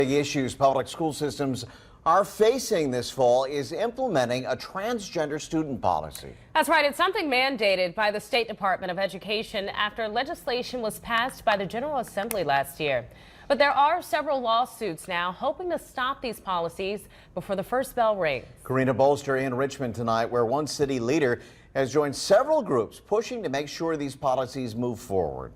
Big issues public school systems are facing this fall is implementing a transgender student policy. That's right. It's something mandated by the State Department of Education after legislation was passed by the General Assembly last year. But there are several lawsuits now hoping to stop these policies before the first bell rings. Karina Bolster in Richmond tonight, where one city leader has joined several groups pushing to make sure these policies move forward.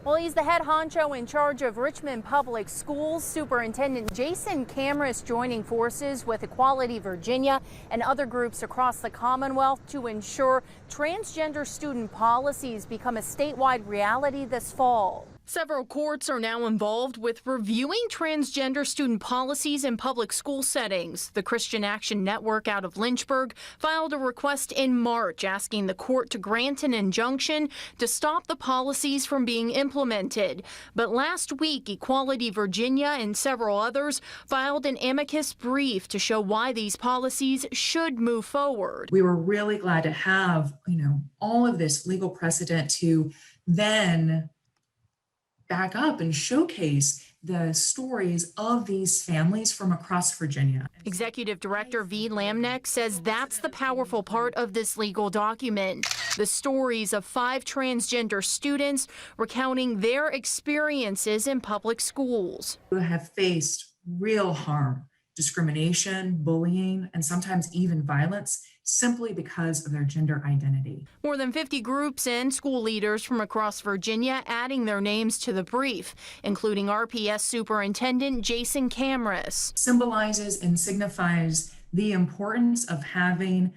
Well, he's the head honcho in charge of Richmond Public Schools. Superintendent Jason Camrus joining forces with Equality Virginia and other groups across the Commonwealth to ensure transgender student policies become a statewide reality this fall. Several courts are now involved with reviewing transgender student policies in public school settings. The Christian Action Network out of Lynchburg filed a request in March asking the court to grant an injunction to stop the policies from being implemented. But last week, Equality Virginia and several others filed an amicus brief to show why these policies should move forward. We were really glad to have, all of this legal precedent to then back up and showcase the stories of these families from across Virginia. Executive Director V. Lamneck says that's the powerful part of this legal document. The stories of 5 transgender students recounting their experiences in public schools. Who have faced real harm, discrimination, bullying, and sometimes even violence simply because of their gender identity. More than 50 groups and school leaders from across Virginia adding their names to the brief, including RPS Superintendent Jason Camrus. Symbolizes and signifies the importance of having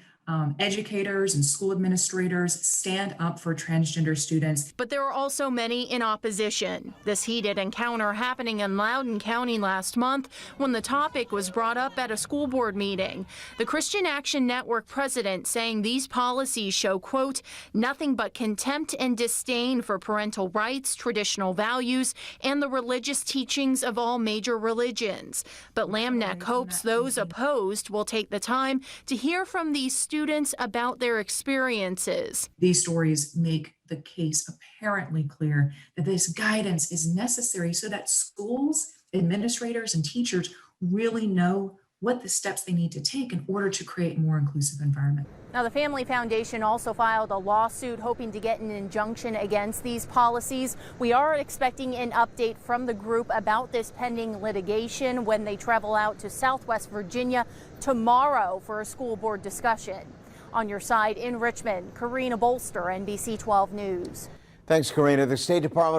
educators and school administrators stand up for transgender students. But there are also many in opposition. This heated encounter happening in Loudoun County last month when the topic was brought up at a school board meeting. The Christian Action Network president saying these policies show, quote, nothing but contempt and disdain for parental rights, traditional values, and the religious teachings of all major religions. But Lamneck hopes those opposed will take the time to hear from these students about their experiences. These stories make the case apparently clear that this guidance is necessary so that schools, administrators, and teachers really know what the steps they need to take in order to create a more inclusive environment. Now, the Family Foundation also filed a lawsuit hoping to get an injunction against these policies. We are expecting an update from the group about this pending litigation when they travel out to Southwest Virginia tomorrow for a school board discussion. On your side in Richmond, Karina Bolster, NBC 12 News. Thanks, Karina. The State Department